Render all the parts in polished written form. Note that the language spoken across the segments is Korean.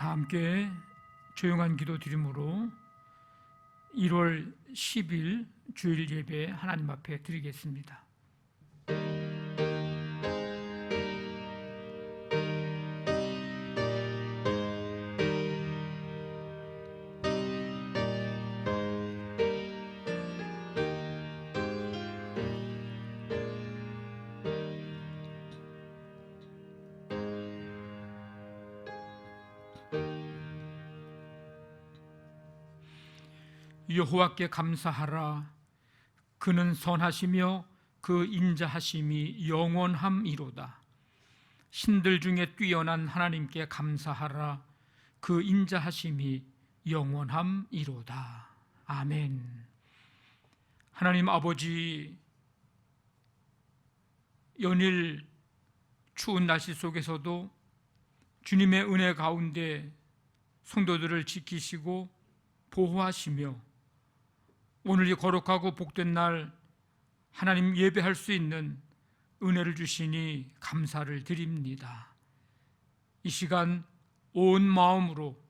다 함께 조용한 기도 드림으로 1월 10일 주일 예배 하나님 앞에 드리겠습니다. 여호와께 감사하라. 그는 선하시며 그 인자하심이 영원함이로다. 신들 중에 뛰어난 하나님께 감사하라. 그 인자하심이 영원함이로다. 아멘. 하나님 아버지, 연일 추운 날씨 속에서도 주님의 은혜 가운데 성도들을 지키시고 보호하시며 오늘 이 거룩하고 복된 날 하나님 예배할 수 있는 은혜를 주시니 감사를 드립니다. 이 시간 온 마음으로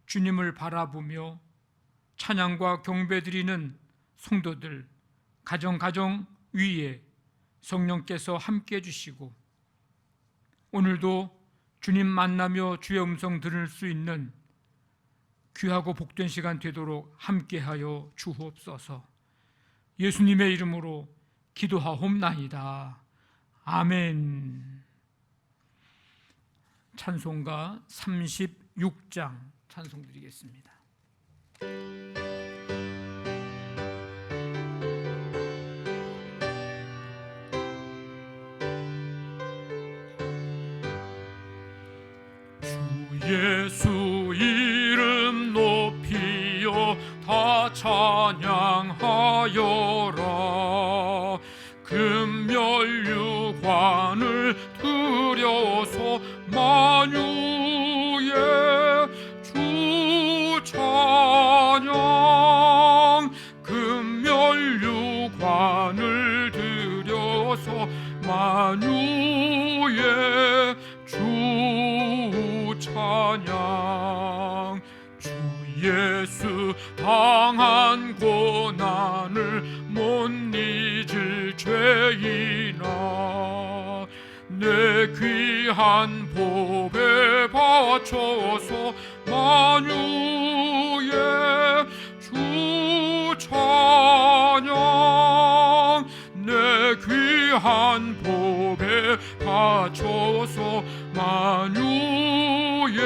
주님을 바라보며 찬양과 경배드리는 성도들 가정 위에 성령께서 함께 해주시고 오늘도 주님 만나며 주의 음성 들을 수 있는 귀하고 복된 시간 되도록 함께하여 주옵소서. 예수님의 이름으로 기도하옵나이다. 아멘. 찬송가 36장 찬송 드리겠습니다. 주 예수 이름 높이어 다 찬양하여라. 금면류관을 들여서 만유의 주 찬양. 금면류관을 들여서 만유의 주 찬양. 주 예수 당한 고난을 못 잊을 죄인아, 내 귀한 복에 바쳐서 만유의 주 찬양. 내 귀한 복에 바쳐서 만유의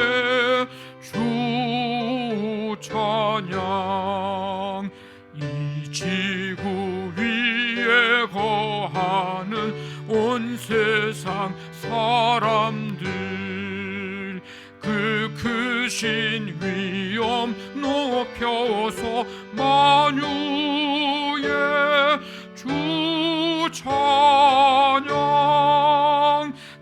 주 찬양. 이 지구 위에 거하는 온 세상 사람들 그 크신 위엄 높여서 만유의 주 찬양.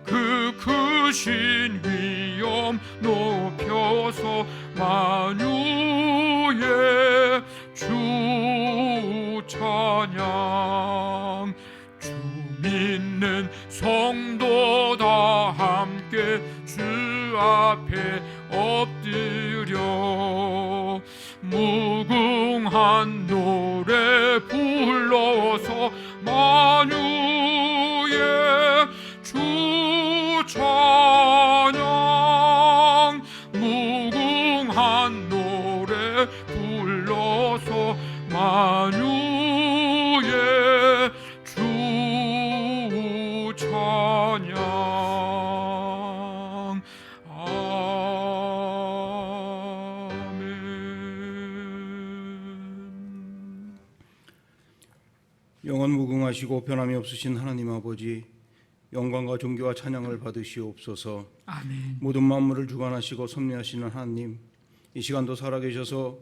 그 크신 위엄 높여서 만유의 주 찬양. 주 믿는 성도 다 함께 주 앞에 엎드려 무궁한 노래 불러서 만유의 주 찬양. 무궁한 노래 불러서 만유의 주 찬양. 아멘. 영원 무궁하시고 변함이 없으신 하나님 아버지, 영광과 존귀와 찬양을 받으시옵소서. 아멘. 모든 만물을 주관하시고 섭리하시는 하나님, 이 시간도 살아계셔서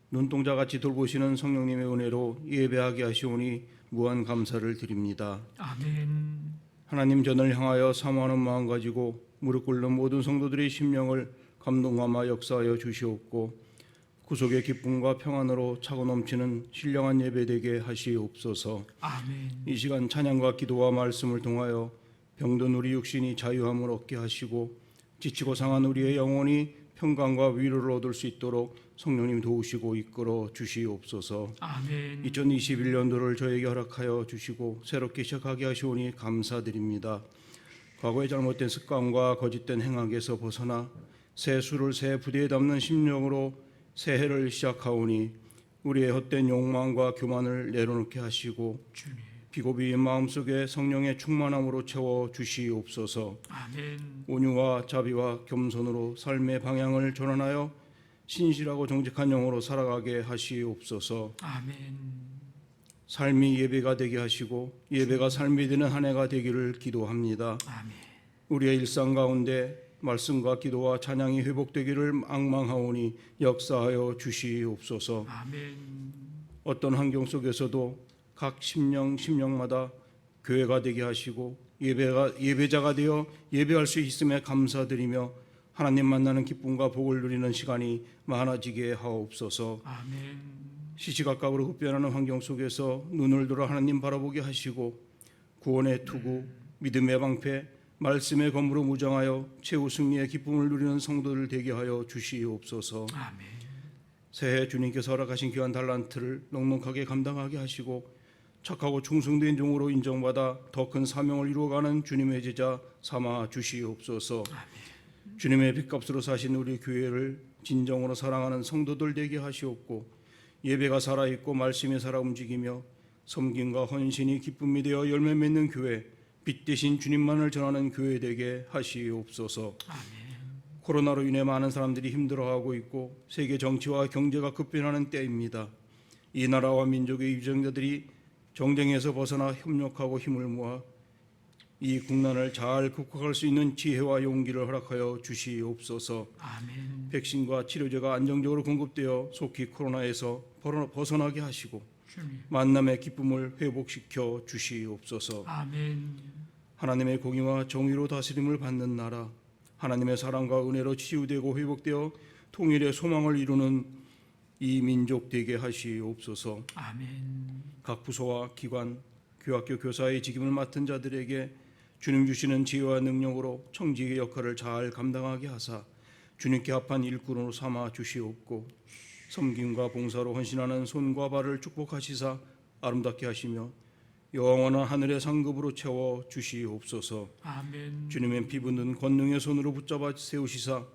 눈동자같이 돌보시는 성령님의 은혜로 예배하게 하시오니 무한 감사를 드립니다. 아멘. 하나님, 전을 향하여 사모하는 마음 가지고 무릎 꿇는 모든 성도들의 심령을 감동하며 역사하여 주시옵고 구속의 기쁨과 평안으로 차고 넘치는 신령한 예배되게 하시옵소서. 아멘. 이 시간 찬양과 기도와 말씀을 통하여 병든 우리 육신이 자유함을 얻게 하시고 지치고 상한 우리의 영혼이 평강과 위로를 얻을 수 있도록 성령님 도우시고 이끌어 주시옵소서. 아멘. 2021년도를 저에게 허락하여 주시고 새롭게 시작하게 하시오니 감사드립니다. 과거의 잘못된 습관과 거짓된 행악에서 벗어나 새 수를 새 부대에 담는 심령으로 새해를 시작하오니 우리의 헛된 욕망과 교만을 내려놓게 하시고 주님. 비고비인 마음속에 성령의 충만함으로 채워 주시옵소서. 아멘. 온유와 자비와 겸손으로 삶의 방향을 전환하여 신실하고 정직한 영으로 살아가게 하시옵소서. 아멘. 삶이 예배가 되게 하시고 예배가 삶이 되는 한 해가 되기를 기도합니다. 아멘. 우리의 일상 가운데 말씀과 기도와 찬양이 회복되기를 악망하오니 역사하여 주시옵소서. 아멘. 어떤 환경 속에서도 각 심령마다 교회가 되게 하시고 예배자가 되어 예배할 수 있음에 감사드리며 하나님 만나는 기쁨과 복을 누리는 시간이 많아지게 하옵소서. 아멘. 시시각각으로 흡변하는 환경 속에서 눈을 들어 하나님 바라보게 하시고 구원의 투구, 믿음의 방패, 말씀의 검으로 무장하여 최후 승리의 기쁨을 누리는 성도들 되게 하여 주시옵소서. 아멘. 새해 주님께서 허락하신 귀한 달란트를 넉넉하게 감당하게 하시고 착하고 충성된 종으로 인정받아 더 큰 사명을 이루어가는 주님의 제자 삼아 주시옵소서. 아멘. 주님의 빚값으로 사신 우리 교회를 진정으로 사랑하는 성도들 되게 하시옵고 예배가 살아있고 말씀이 살아 움직이며 섬김과 헌신이 기쁨이 되어 열매 맺는 교회, 빛 대신 주님만을 전하는 교회 되게 하시옵소서. 아멘. 코로나로 인해 많은 사람들이 힘들어하고 있고 세계 정치와 경제가 급변하는 때입니다. 이 나라와 민족의 유정자들이 정쟁에서 벗어나 협력하고 힘을 모아 이 국난을 잘 극복할 수 있는 지혜와 용기를 허락하여 주시옵소서. 아멘. 백신과 치료제가 안정적으로 공급되어 속히 코로나에서 벗어나게 하시고 주님. 만남의 기쁨을 회복시켜 주시옵소서. 아멘. 하나님의 공의와 정의로 다스림을 받는 나라, 하나님의 사랑과 은혜로 치유되고 회복되어 통일의 소망을 이루는 이 민족 되게 하시옵소서. 아멘. 각 부서와 기관, 교학교 교사의 직임을 맡은 자들에게 주님 주시는 지혜와 능력으로 청지기의 역할을 잘 감당하게 하사 주님께 합한 일꾼으로 삼아 주시옵고 섬김과 봉사로 헌신하는 손과 발을 축복하시사 아름답게 하시며 영원한 하늘의 상급으로 채워 주시옵소서. 아멘. 주님의 피부는 권능의 손으로 붙잡아 세우시사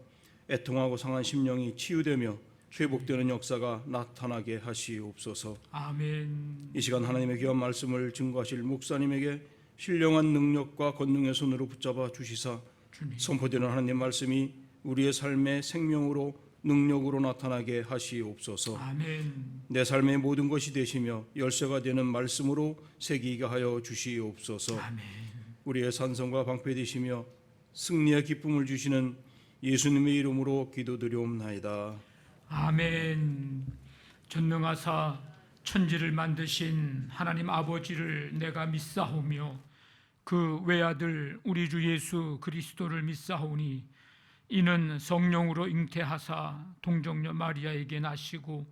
애통하고 상한 심령이 치유되며 회복되는 역사가 나타나게 하시옵소서. 아멘. 이 시간 하나님의 귀한 말씀을 증거하실 목사님에게 신령한 능력과 권능의 손으로 붙잡아 주시사 주님. 선포되는 하나님 말씀이 우리의 삶의 생명으로 능력으로 나타나게 하시옵소서. 아멘. 내 삶의 모든 것이 되시며 열쇠가 되는 말씀으로 새기게 하여 주시옵소서. 아멘. 우리의 산성과 방패 되시며 승리의 기쁨을 주시는 예수님의 이름으로 기도드리옵나이다. 아멘. 전능하사 천지를 만드신 하나님 아버지를 내가 믿사오며 그 외아들 우리 주 예수 그리스도를 믿사오니 이는 성령으로 잉태하사 동정녀 마리아에게 나시고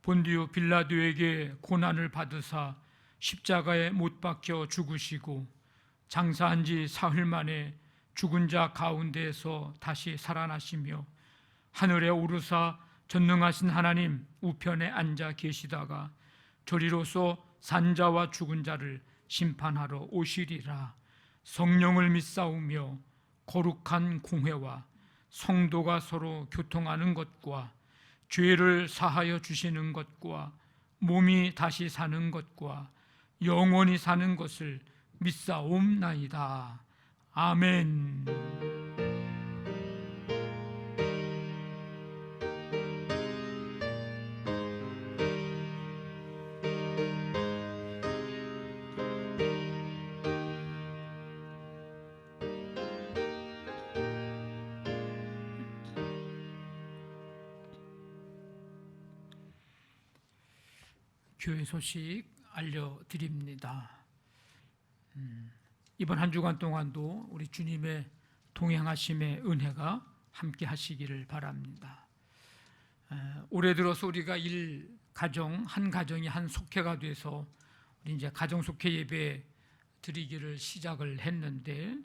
본디오 빌라도에게 고난을 받으사 십자가에 못 박혀 죽으시고 장사한 지 사흘 만에 죽은 자 가운데에서 다시 살아나시며 하늘에 오르사 전능하신 하나님 우편에 앉아 계시다가 저리로서 산자와 죽은 자를 심판하러 오시리라. 성령을 믿사오며 거룩한 공회와 성도가 서로 교통하는 것과 죄를 사하여 주시는 것과 몸이 다시 사는 것과 영원히 사는 것을 믿사옵나이다. 아멘. 교회 소식 알려드립니다. 이번 한 주간 동안도 우리 주님의 동행하심의 은혜가 함께 하시기를 바랍니다. 올해 들어서 우리가 한 가정이 한 속회가 돼서 우리 이제 가정 속회 예배 드리기를 시작을 했는데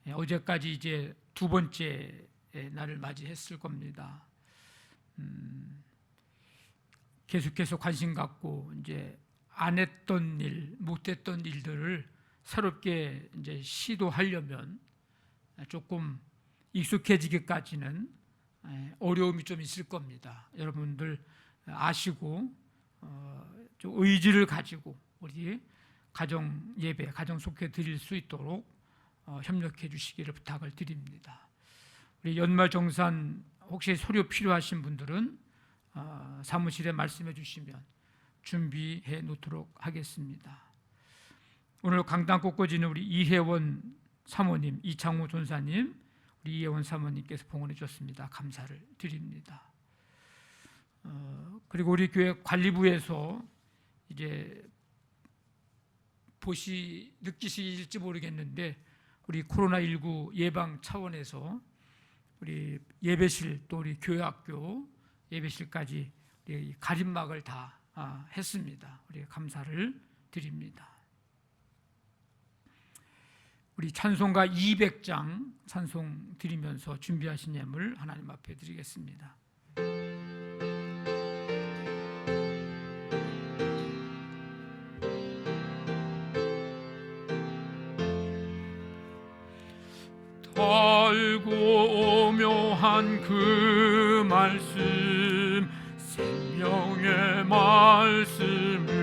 어제까지 이제 두 번째 날을 맞이했을 겁니다. 계속해서 관심 갖고 이제 안 했던 일, 못했던 일들을 새롭게 이제 시도하려면 조금 익숙해지기까지는 어려움이 좀 있을 겁니다. 여러분들 아시고 좀 의지를 가지고 우리 가정 예배, 가정 속해 드릴 수 있도록 협력해 주시기를 부탁을 드립니다. 우리 연말 정산 혹시 서류 필요하신 분들은 사무실에 말씀해 주시면 준비해 놓도록 하겠습니다. 오늘 강당 꽂꽂이는 우리 이혜원 사모님, 이창호 전사님, 우리 이혜원 사모님께서 봉헌해 주셨습니다. 감사를 드립니다. 그리고 우리 교회 관리부에서 이제 느끼실지 모르겠는데 우리 코로나19 예방 차원에서 우리 예배실 또 우리 교회학교 예배실까지 우리 가림막을 다 했습니다. 우리 감사를 드립니다. 우리 찬송가 200장 찬송 드리면서 준비하신 예물 하나님 앞에 드리겠습니다. 달고 오묘한 그 말씀, 생명의 말씀은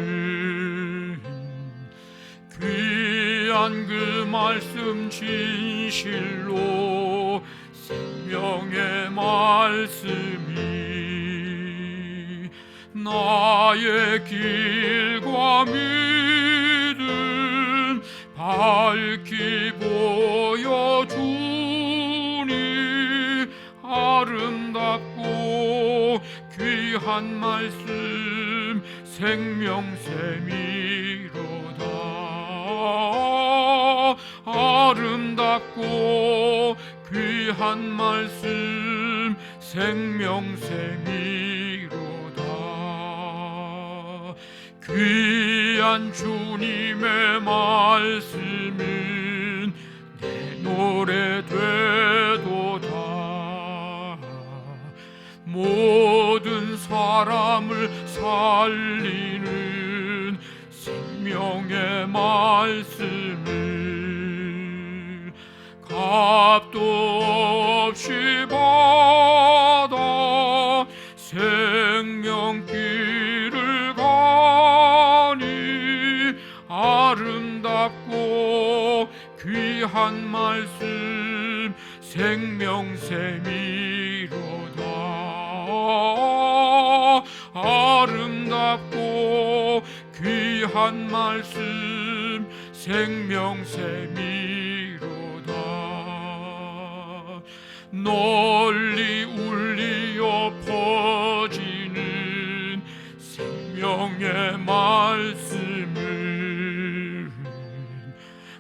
귀한 그 말씀 진실로 생명의 말씀이 나의 길과 믿음 밝히 보여주니 아름답고 귀한 말씀 생명샘이로다. 아름답고 귀한 말씀 생명샘이로다. 귀한 주님의 말씀은 내 노래 되도다. 모든 사람을 살리는 생명의 말씀을 값도 없이 받아 생명길을 가니 아름답고 귀한 말씀 생명샘이로다. 아름답고 귀한 말씀 생명샘이로다. 널리 울리어 퍼지는 생명의 말씀을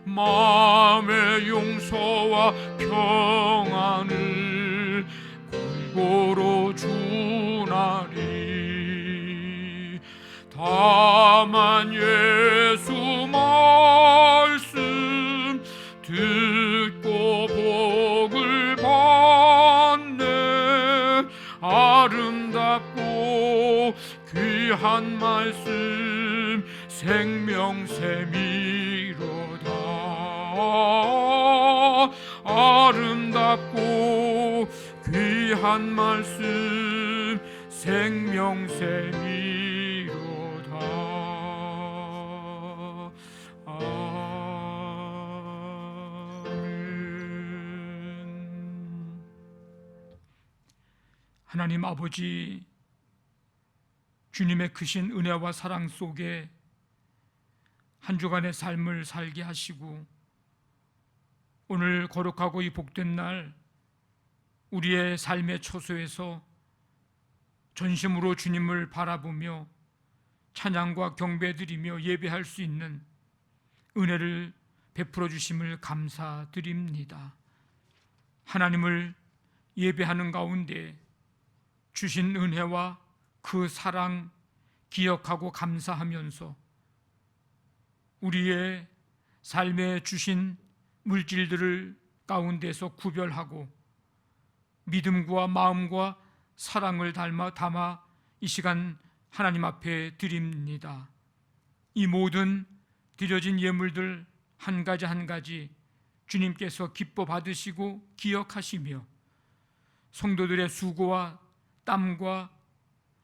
마음의 용서와 평안을 골고루 주나니 다만 예수 말씀 듣고 복을 받네. 아름답고 귀한 말씀 생명샘이로다. 아름답고 귀한 말씀 생명샘이로다. 아멘. 하나님 아버지, 주님의 크신 은혜와 사랑 속에 한 주간의 삶을 살게 하시고 오늘 거룩하고 이 복된 날 우리의 삶의 초소에서 전심으로 주님을 바라보며 찬양과 경배드리며 예배할 수 있는 은혜를 베풀어 주심을 감사드립니다. 하나님을 예배하는 가운데 주신 은혜와 그 사랑 기억하고 감사하면서 우리의 삶에 주신 물질들을 가운데서 구별하고 믿음과 마음과 사랑을 담아 이 시간 하나님 앞에 드립니다. 이 모든 드려진 예물들 한 가지 한 가지 주님께서 기뻐 받으시고 기억하시며 성도들의 수고와 땀과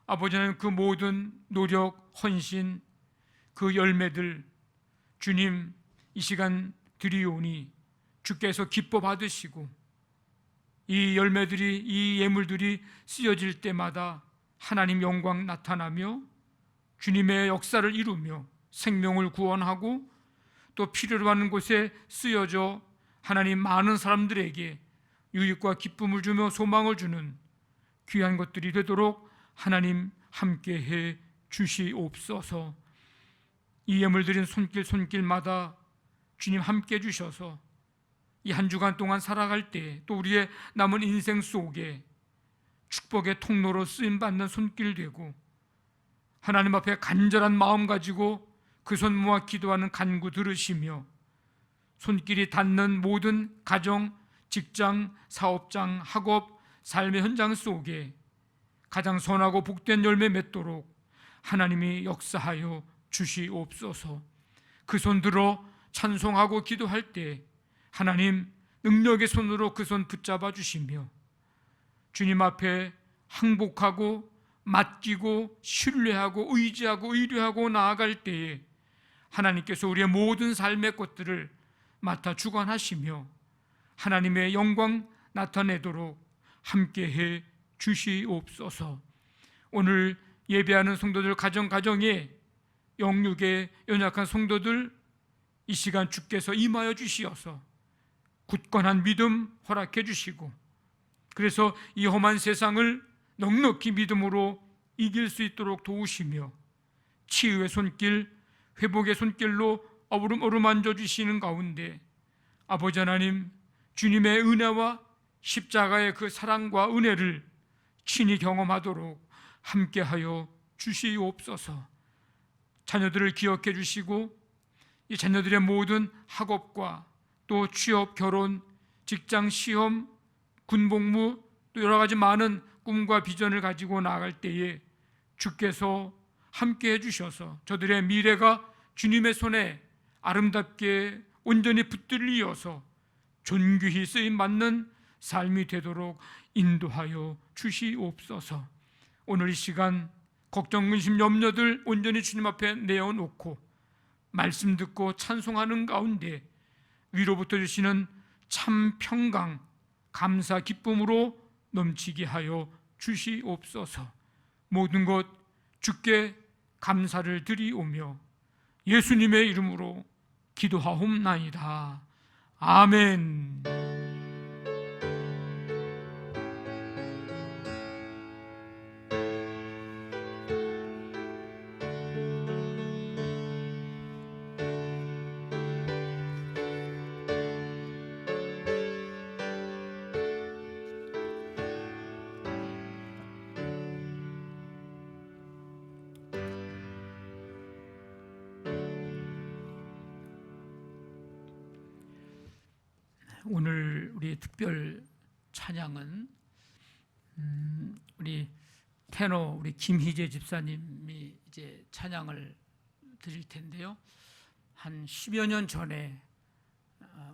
아버지 하나님 그 모든 노력, 헌신, 그 열매들 주님 이 시간 드리오니 주께서 기뻐 받으시고 이 열매들이, 이 예물들이 쓰여질 때마다 하나님 영광 나타나며 주님의 역사를 이루며 생명을 구원하고 또 필요로 하는 곳에 쓰여져 하나님 많은 사람들에게 유익과 기쁨을 주며 소망을 주는 귀한 것들이 되도록 하나님 함께해 주시옵소서. 이 예물 드린 손길마다 주님 함께 주셔서 이 한 주간 동안 살아갈 때 또 우리의 남은 인생 속에 축복의 통로로 쓰임받는 손길 되고 하나님 앞에 간절한 마음 가지고 그 손 모아 기도하는 간구 들으시며 손길이 닿는 모든 가정, 직장, 사업장, 학업, 삶의 현장 속에 가장 선하고 복된 열매 맺도록 하나님이 역사하여 주시옵소서. 그 손 들어 찬송하고 기도할 때 하나님 능력의 손으로 그 손 붙잡아 주시며 주님 앞에 항복하고 맡기고 신뢰하고 의지하고 의뢰하고 나아갈 때에 하나님께서 우리의 모든 삶의 것들을 맡아 주관하시며 하나님의 영광 나타내도록 함께해 주시옵소서. 오늘 예배하는 성도들 가정에 영육에 연약한 성도들 이 시간 주께서 임하여 주시어서 굳건한 믿음 허락해 주시고 그래서 이 험한 세상을 넉넉히 믿음으로 이길 수 있도록 도우시며 치유의 손길, 회복의 손길로 어루만져 주시는 가운데 아버지 하나님 주님의 은혜와 십자가의 그 사랑과 은혜를 친히 경험하도록 함께하여 주시옵소서. 자녀들을 기억해 주시고 이 자녀들의 모든 학업과 또 취업, 결혼, 직장, 시험, 군복무 또 여러 가지 많은 꿈과 비전을 가지고 나아갈 때에 주께서 함께해 주셔서 저들의 미래가 주님의 손에 아름답게 온전히 붙들리어서 존귀히 쓰임받는 삶이 되도록 인도하여 주시옵소서. 오늘 이 시간 걱정, 근심, 염려들 온전히 주님 앞에 내어놓고 말씀 듣고 찬송하는 가운데 위로부터 주시는 참 평강, 감사, 기쁨으로 넘치게 하여 주시옵소서. 모든 것 주께 감사를 드리오며 예수님의 이름으로 기도하옵나이다. 아멘. 오늘 우리 특별 찬양은 우리 테너 우리 김희재 집사님이 이제 찬양을 드릴 텐데요. 한 10여 년 전에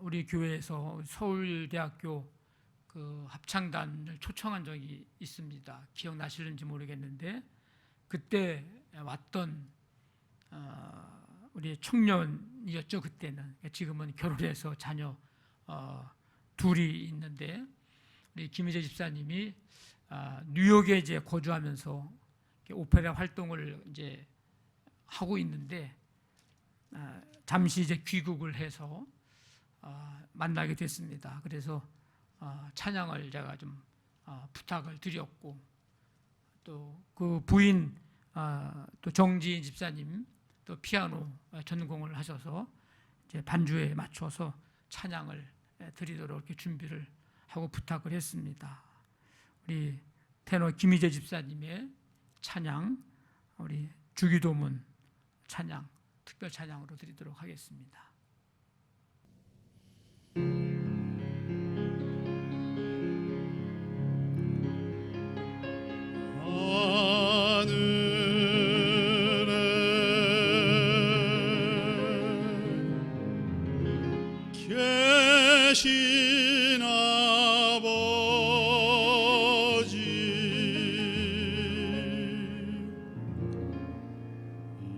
우리 교회에서 서울대학교 그 합창단을 초청한 적이 있습니다. 기억나시는지 모르겠는데 그때 왔던 우리 청년이었죠. 그때는. 지금은 결혼해서 자녀 둘이 있는데 우리 김희재 집사님이 뉴욕에 이제 거주하면서 오페라 활동을 이제 하고 있는데 잠시 이제 귀국을 해서 만나게 됐습니다. 그래서 찬양을 제가 좀 부탁을 드렸고 또 그 부인 또 정지인 집사님 또 피아노 전공을 하셔서 이제 반주에 맞춰서 찬양을 드리도록 이렇게 준비를 하고 부탁을 했습니다. 우리 테너 김희재 집사님의 찬양, 우리 주기도문 찬양, 특별 찬양으로 드리도록 하겠습니다. 되신 아버지,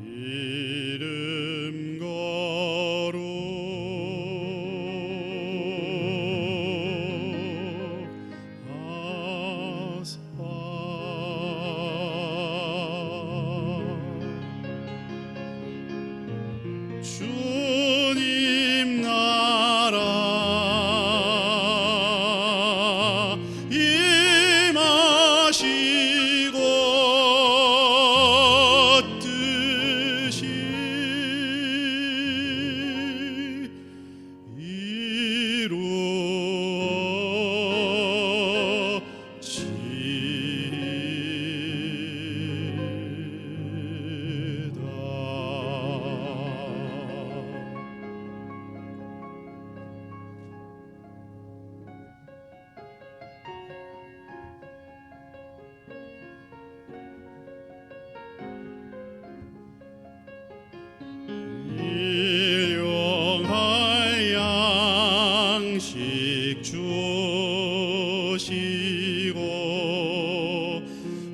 이름 거룩하사 주님 나라 임하시고 뜻이 이루어지다. 일용할 양식 주시고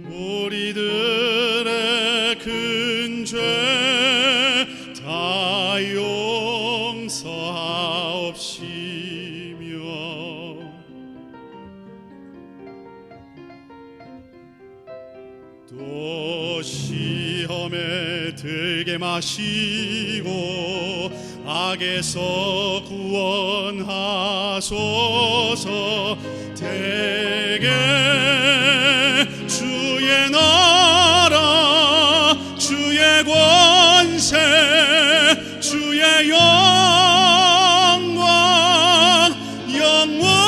우리들의 큰 죄 다 용서하옵시며 또 시험에 들게 마시고 악에서 구원하소서. 대개 주의 나라 주의 권세 주의 영광 영원히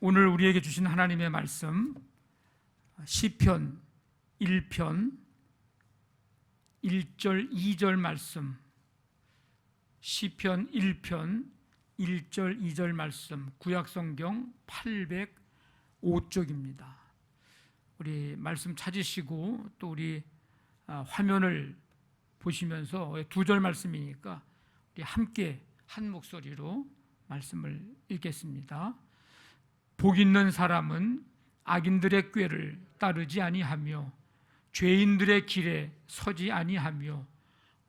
오늘 우리에게 주신 하나님의 말씀 시편 1편 1절 2절 말씀, 시편 1편 1절 2절 말씀, 구약성경 805쪽입니다. 우리 말씀 찾으시고 또 우리 화면을 보시면서 2절 말씀이니까 우리 함께 한 목소리로 말씀을 읽겠습니다. 복 있는 사람은 악인들의 꾀를 따르지 아니하며 죄인들의 길에 서지 아니하며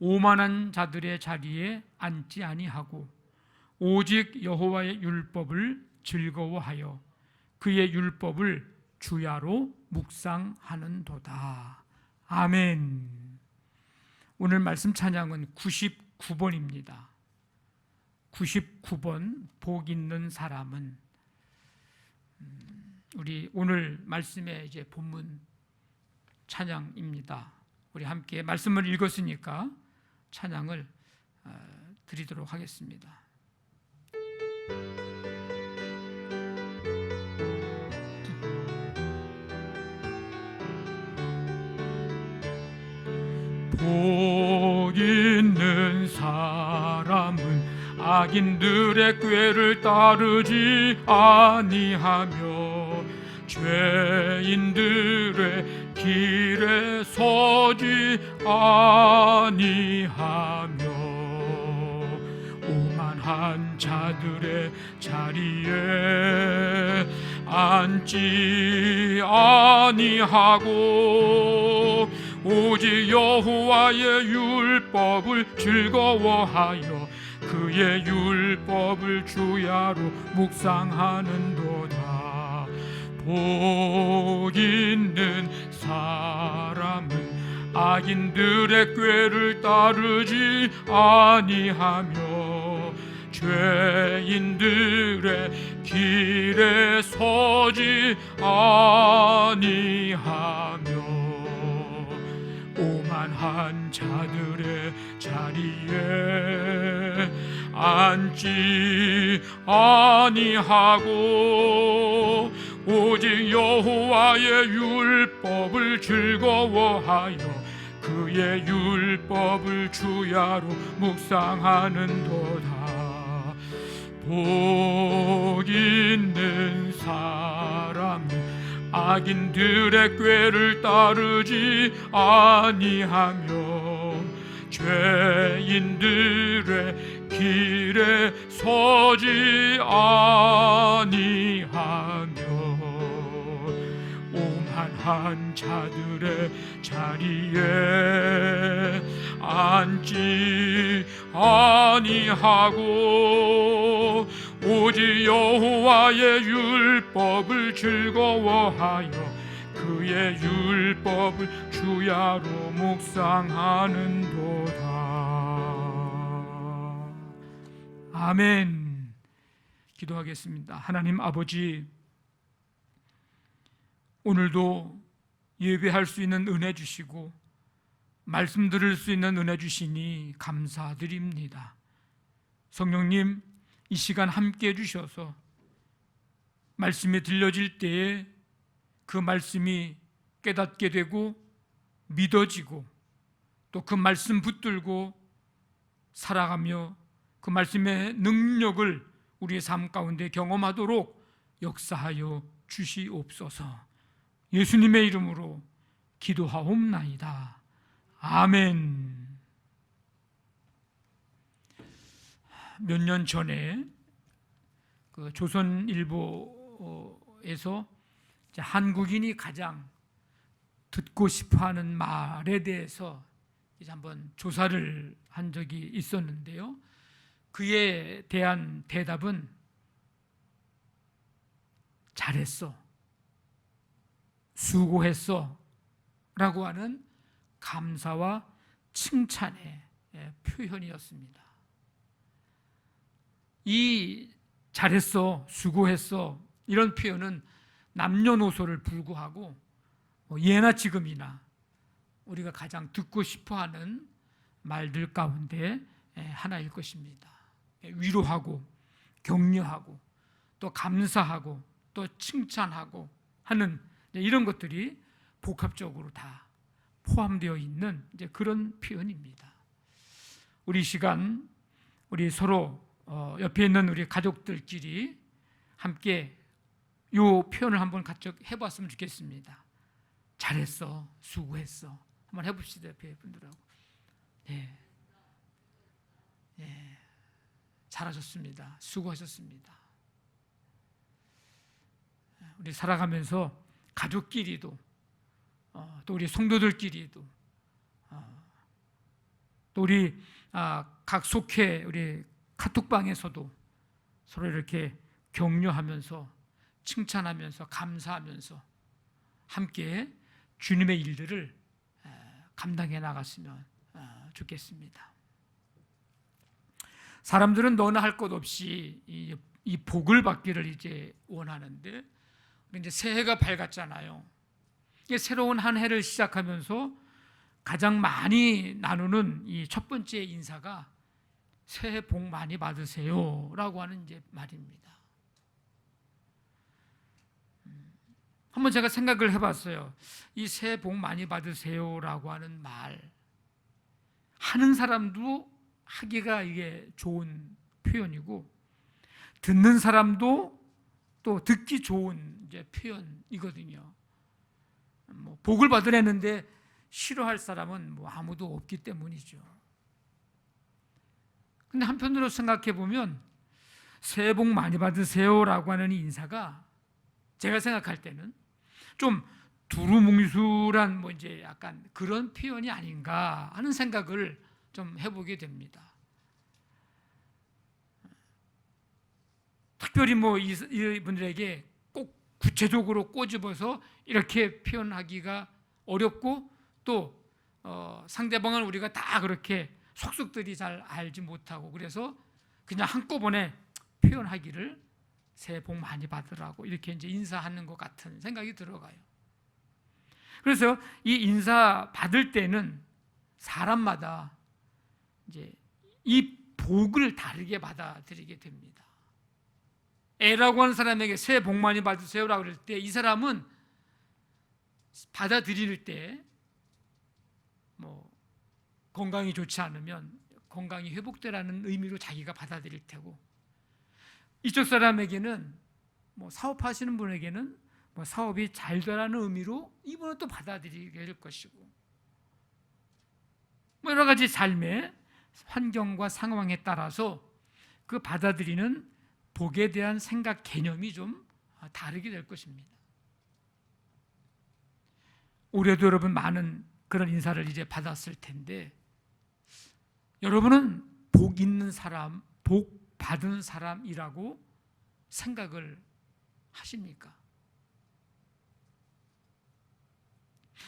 오만한 자들의 자리에 앉지 아니하고 오직 여호와의 율법을 즐거워하여 그의 율법을 주야로 묵상하는도다. 아멘. 오늘 말씀 찬양은 99번입니다. 99번 복 있는 사람은, 우리 오늘 말씀의 이제 본문 찬양입니다. 우리 함께 말씀을 읽었으니까 찬양을 드리도록 하겠습니다. 복 있는 사람은 악인들의 꾀를 따르지 아니하며 죄인들의 길에 서지 아니하며 오만한 자들의 자리에 앉지 아니하고 오직 여호와의 율법을 즐거워하여 그의 율법을 주야로 묵상하는도다. 복 있는 사람은 악인들의 꾀를 따르지 아니하며 죄인들의 길에 서지 아니하며 오만한 자들의 자리에 앉지 아니하고 오직 여호와의 율법을 즐거워하여 그의 율법을 주야로 묵상하는도다. 복 있는 사람이 악인들의 꾀를 따르지 아니하며 죄인들의 길에 서지 아니하며 오만한 자들의 자리에 앉지 아니하고 오직 여호와의 율법을 즐거워하여 그의 율법을 주야로 묵상하는도다. 아멘. 기도하겠습니다. 하나님 아버지, 오늘도 예배할 수 있는 은혜 주시고 말씀 들을 수 있는 은혜 주시니 감사드립니다. 성령님, 이 시간 함께 해주셔서 말씀이 들려질 때에 그 말씀이 깨닫게 되고 믿어지고 또 그 말씀 붙들고 살아가며 그 말씀의 능력을 우리의 삶 가운데 경험하도록 역사하여 주시옵소서. 예수님의 이름으로 기도하옵나이다. 아멘. 몇 년 전에 그 조선일보에서 한국인이 가장 듣고 싶어하는 말에 대해서 이제 한번 조사를 한 적이 있었는데요. 그에 대한 대답은 잘했어, 수고했어 라고 하는 감사와 칭찬의 표현이었습니다. 이 잘했어, 수고했어 이런 표현은 남녀노소를 불구하고 예나 지금이나 우리가 가장 듣고 싶어하는 말들 가운데 하나일 것입니다. 위로하고 격려하고 또 감사하고 또 칭찬하고 하는 이런 것들이 복합적으로 다 포함되어 있는 이제 그런 표현입니다. 우리 시간 우리 서로 옆에 있는 우리 가족들끼리 함께 이 표현을 한번 같이 해봤으면 좋겠습니다. 잘했어, 수고했어. 한번 해봅시다. 옆에 분들하고. 네. 네. 잘하셨습니다. 수고하셨습니다. 우리 살아가면서 가족끼리도 또 우리 성도들끼리도 또 우리 각 속해 우리 카톡방에서도 서로 이렇게 격려하면서 칭찬하면서 감사하면서 함께 주님의 일들을 감당해 나갔으면 좋겠습니다. 사람들은 너나 할 것 없이 이 복을 받기를 이제 원하는데 이제 새해가 밝았잖아요. 새로운 한 해를 시작하면서 가장 많이 나누는 이 첫 번째 인사가 새해 복 많이 받으세요라고 하는 이제 말입니다. 한번 제가 생각을 해봤어요. 이 새해 복 많이 받으세요라고 하는 말 하는 사람도 하기가 이게 좋은 표현이고 듣는 사람도 또 듣기 좋은 이제 표현이거든요. 뭐 복을 받으려는데 싫어할 사람은 뭐 아무도 없기 때문이죠. 근데 한편으로 생각해 보면 새해 복 많이 받으세요라고 하는 이 인사가 제가 생각할 때는 좀 두루뭉술한 뭐 이제 약간 그런 표현이 아닌가 하는 생각을 좀 해보게 됩니다. 특별히 뭐 이분들에게 꼭 구체적으로 꼬집어서 이렇게 표현하기가 어렵고 또 상대방을 우리가 다 그렇게 속속들이 잘 알지 못하고 그래서 그냥 한꺼번에 표현하기를 새해 복 많이 받으라고 이렇게 이제 인사하는 것 같은 생각이 들어가요. 그래서 이 인사 받을 때는 사람마다 이제 이 복을 다르게 받아들이게 됩니다. 애라고 하는 사람에게 새해 복 많이 받으세요라고 그럴 때 이 사람은 받아들일 때 건강이 좋지 않으면 건강이 회복되라는 의미로 자기가 받아들일 테고, 이쪽 사람에게는 사업하시는 분에게는 사업이 잘 되라는 의미로 이분은 또 받아들이게 될 것이고, 여러 가지 삶의 환경과 상황에 따라서 그 받아들이는 복에 대한 생각 개념이 좀 다르게 될 것입니다. 올해도 여러분 많은 그런 인사를 이제 받았을 텐데, 여러분은 복 있는 사람, 복 받은 사람이라고 생각을 하십니까?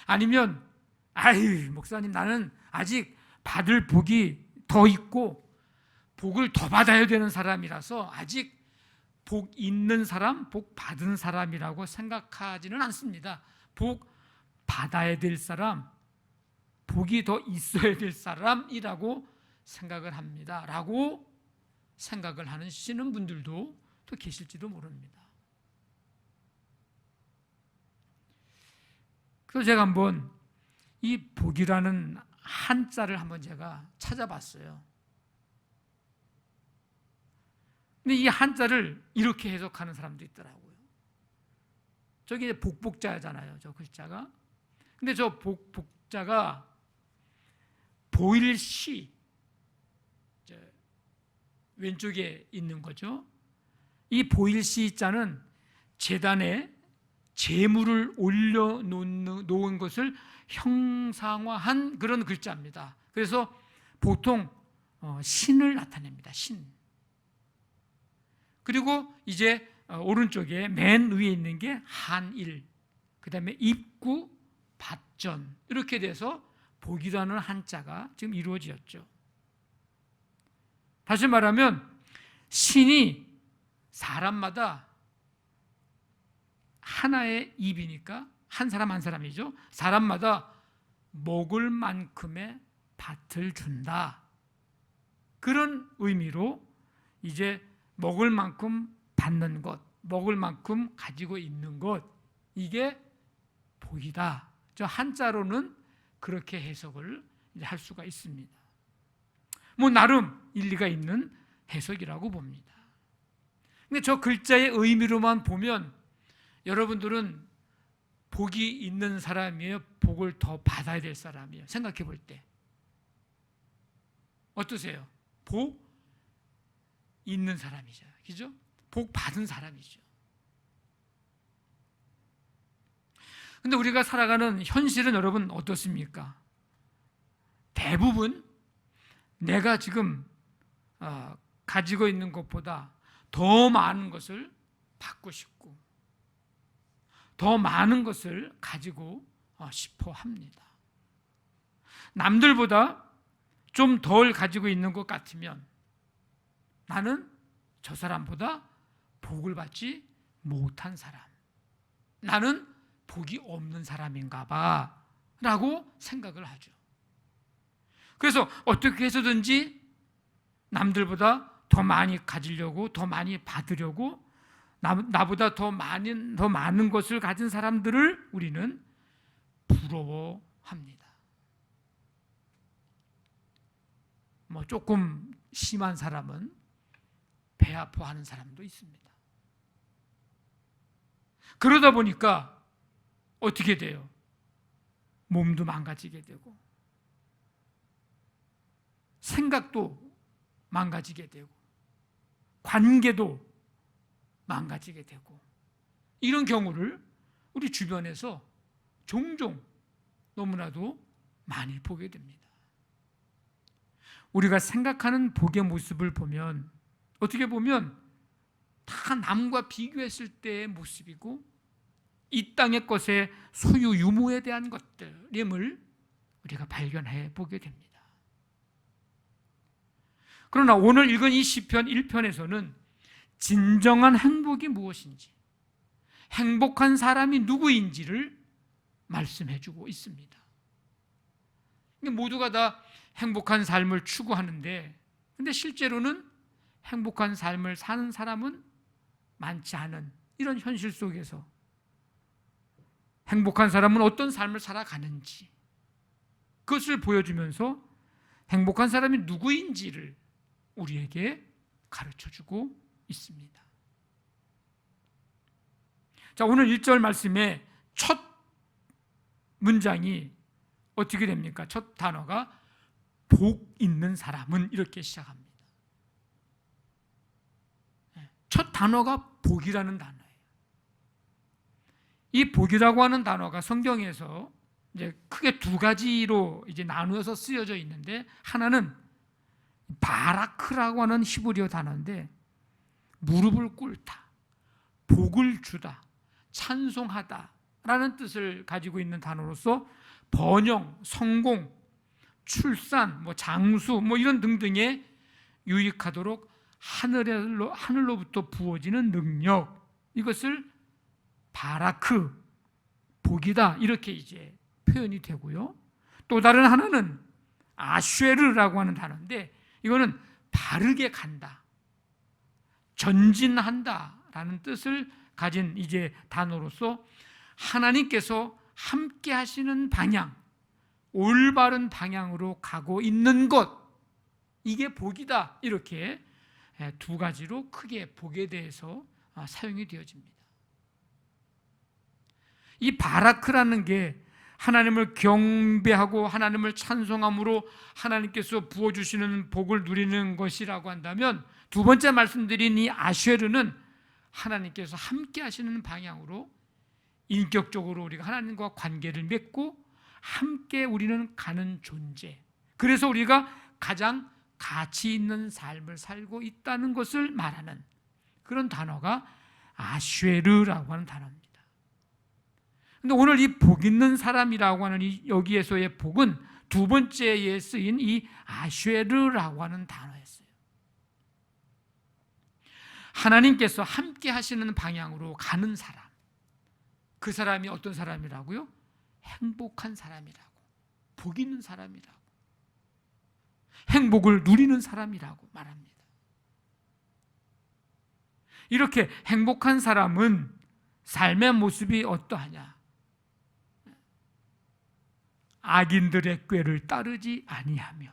아니면 목사님, 나는 아직 받을 복이 더 있고 복을 더 받아야 되는 사람이라서 아직 복 있는 사람, 복 받은 사람이라고 생각하지는 않습니다. 복 받아야 될 사람, 복이 더 있어야 될 사람이라고 생각을 합니다 라고 생각을 하시는 분들도 또 계실지도 모릅니다. 그래서 제가 한번 이 복이라는 한자를 한번 제가 찾아봤어요. 근데 이 한자를 이렇게 해석하는 사람도 있더라고요. 저기 복복자잖아요, 저 글자가. 근데 저 복자가 보일시, 왼쪽에 있는 거죠. 이 보일시 자는 제단에 재물을 올려놓은 것을 형상화한 그런 글자입니다. 그래서 보통 신을 나타냅니다. 신. 그리고 이제 오른쪽에 맨 위에 있는 게 한일, 그 다음에 입구, 밭전, 이렇게 돼서 복이라는 한자가 지금 이루어졌죠. 다시 말하면 신이 사람마다 하나의 입이니까 한 사람 한 사람이죠. 사람마다 먹을 만큼의 밭을 준다. 그런 의미로 이제 먹을 만큼 받는 것, 먹을 만큼 가지고 있는 것, 이게 복이다. 저 한자로는 그렇게 해석을 할 수가 있습니다. 나름 일리가 있는 해석이라고 봅니다. 근데 저 글자의 의미로만 보면 여러분들은 복이 있는 사람이에요? 복을 더 받아야 될 사람이에요? 생각해 볼 때 어떠세요? 복 있는 사람이죠. 그죠? 복 받은 사람이죠. 근데 우리가 살아가는 현실은 여러분 어떻습니까? 대부분 내가 지금 가지고 있는 것보다 더 많은 것을 받고 싶고 더 많은 것을 가지고 싶어 합니다. 남들보다 좀 덜 가지고 있는 것 같으면 나는 저 사람보다 복을 받지 못한 사람, 나는 복이 없는 사람인가 봐 라고 생각을 하죠. 그래서 어떻게 해서든지 남들보다 더 많이 가지려고, 더 많이 받으려고, 나보다 더 많은 것을 가진 사람들을 우리는 부러워합니다. 조금 심한 사람은 배 아파하는 사람도 있습니다. 그러다 보니까 어떻게 돼요? 몸도 망가지게 되고 생각도 망가지게 되고 관계도 망가지게 되고, 이런 경우를 우리 주변에서 종종 너무나도 많이 보게 됩니다. 우리가 생각하는 복의 모습을 보면 어떻게 보면 다 남과 비교했을 때의 모습이고 이 땅의 것의 소유 유무에 대한 것들임을 우리가 발견해 보게 됩니다. 그러나 오늘 읽은 이 시편 1편에서는 진정한 행복이 무엇인지, 행복한 사람이 누구인지를 말씀해 주고 있습니다. 모두가 다 행복한 삶을 추구하는데, 근데 실제로는 행복한 삶을 사는 사람은 많지 않은 이런 현실 속에서 행복한 사람은 어떤 삶을 살아가는지, 그것을 보여주면서 행복한 사람이 누구인지를 우리에게 가르쳐주고 있습니다. 자, 오늘 1절 말씀의 첫 문장이 어떻게 됩니까? 첫 단어가 복 있는 사람은 이렇게 시작합니다. 첫 단어가 복이라는 단어예요. 이 복이라고 하는 단어가 성경에서 이제 크게 두 가지로 이제 나누어서 쓰여져 있는데, 하나는 바라크라고 하는 히브리어 단어인데 무릎을 꿇다, 복을 주다, 찬송하다라는 뜻을 가지고 있는 단어로서 번영, 성공, 출산, 장수 이런 등등에 유익하도록 하늘로부터 부어지는 능력, 이것을 바라크, 복이다, 이렇게 이제 표현이 되고요. 또 다른 하나는 아쉐르라고 하는 단어인데, 이거는 바르게 간다, 전진한다라는 뜻을 가진 이제 단어로서 하나님께서 함께 하시는 방향, 올바른 방향으로 가고 있는 것, 이게 복이다, 이렇게 두 가지로 크게 복에 대해서 사용이 되어집니다. 이 바라크라는 게 하나님을 경배하고 하나님을 찬송함으로 하나님께서 부어주시는 복을 누리는 것이라고 한다면, 두 번째 말씀드린 이 아쉐르는 하나님께서 함께 하시는 방향으로 인격적으로 우리가 하나님과 관계를 맺고 함께 우리는 가는 존재, 그래서 우리가 가장 가치 있는 삶을 살고 있다는 것을 말하는 그런 단어가 아쉐르라고 하는 단어입니다. 그런데 오늘 이 복 있는 사람이라고 하는 이 여기에서의 복은 두 번째에 쓰인 이 아쉐르라고 하는 단어였어요. 하나님께서 함께 하시는 방향으로 가는 사람, 그 사람이 어떤 사람이라고요? 행복한 사람이라고, 복 있는 사람이라고, 행복을 누리는 사람이라고 말합니다. 이렇게 행복한 사람은 삶의 모습이 어떠하냐? 악인들의 꾀를 따르지 아니하며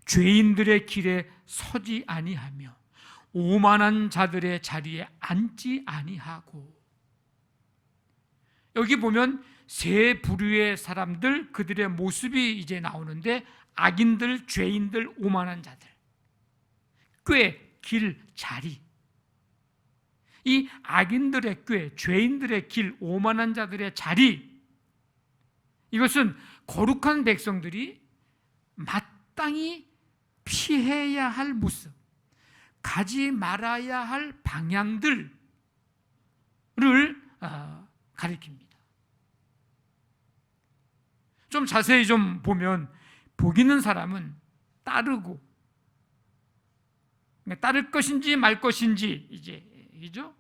죄인들의 길에 서지 아니하며 오만한 자들의 자리에 앉지 아니하고. 여기 보면 세 부류의 사람들, 그들의 모습이 이제 나오는데, 악인들, 죄인들, 오만한 자들, 꾀, 길, 자리. 이 악인들의 꾀, 죄인들의 길, 오만한 자들의 자리, 이것은 거룩한 백성들이 마땅히 피해야 할 모습, 가지 말아야 할 방향들을 가리킵니다. 좀 자세히 좀 보면 복 있는 사람은 따르고, 따를 것인지 말 것인지 이죠.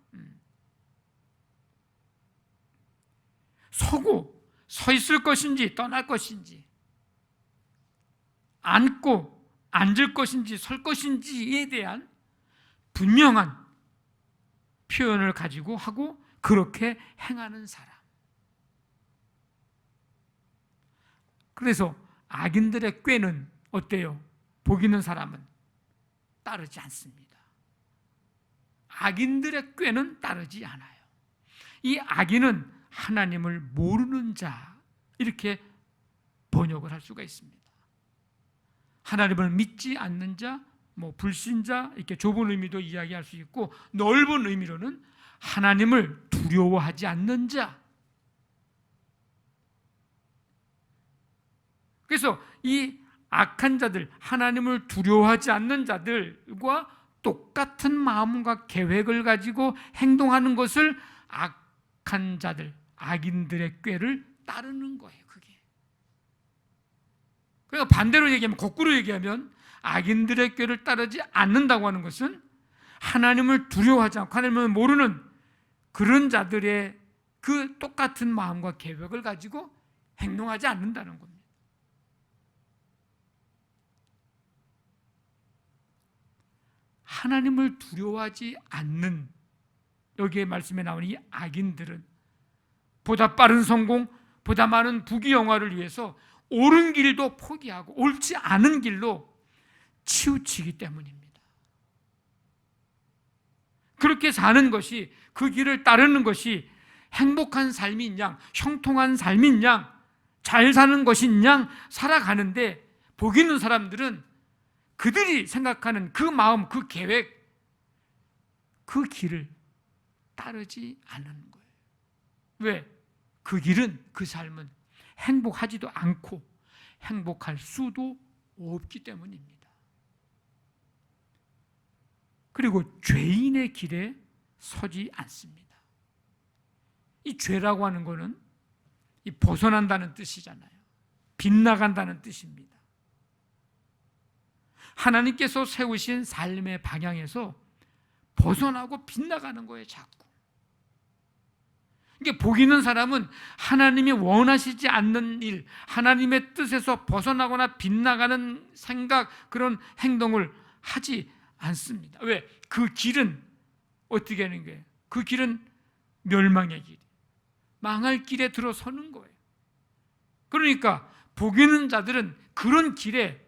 서고 서 있을 것인지 떠날 것인지, 앉고 앉을 것인지 설 것인지에 대한 분명한 표현을 가지고 하고 그렇게 행하는 사람. 그래서 악인들의 꾀는 어때요? 복 있는 사람은 따르지 않습니다. 악인들의 꾀는 따르지 않아요. 이 악인은 하나님을 모르는 자, 이렇게 번역을 할 수가 있습니다. 하나님을 믿지 않는 자, 불신자, 이렇게 좁은 의미도 이야기할 수 있고, 넓은 의미로는 하나님을 두려워하지 않는 자. 그래서 이 악한 자들, 하나님을 두려워하지 않는 자들과 똑같은 마음과 계획을 가지고 행동하는 것을 악한 자들, 악인들의 꾀를 따르는 거예요. 그게. 그러니까 반대로 얘기하면, 거꾸로 얘기하면, 악인들의 꾀를 따르지 않는다고 하는 것은 하나님을 두려워하지 않고 하나님을 모르는 그런 자들의 그 똑같은 마음과 계획을 가지고 행동하지 않는다는 겁니다. 하나님을 두려워하지 않는, 여기에 말씀에 나오는 이 악인들은 보다 빠른 성공, 보다 많은 부귀영화를 위해서 옳은 길도 포기하고 옳지 않은 길로 치우치기 때문입니다. 그렇게 사는 것이, 그 길을 따르는 것이 행복한 삶인 양, 형통한 삶인 양, 잘 사는 것인 양 살아가는데, 복 있는 사람들은 그들이 생각하는 그 마음, 그 계획, 그 길을 따르지 않는 거예요. 왜? 그 길은, 그 삶은 행복하지도 않고 행복할 수도 없기 때문입니다. 그리고 죄인의 길에 서지 않습니다. 이 죄라고 하는 것은 이 벗어난다는 뜻이잖아요. 빗나간다는 뜻입니다. 하나님께서 세우신 삶의 방향에서 벗어나고 빗나가는 거예요, 자꾸. 그러니까 복 있는 사람은 하나님이 원하시지 않는 일, 하나님의 뜻에서 벗어나거나 빗나가는 생각, 그런 행동을 하지 않습니다. 왜? 그 길은 어떻게 하는 거예요? 그 길은 멸망의 길, 망할 길에 들어서는 거예요. 그러니까 복 있는 자들은 그런 길에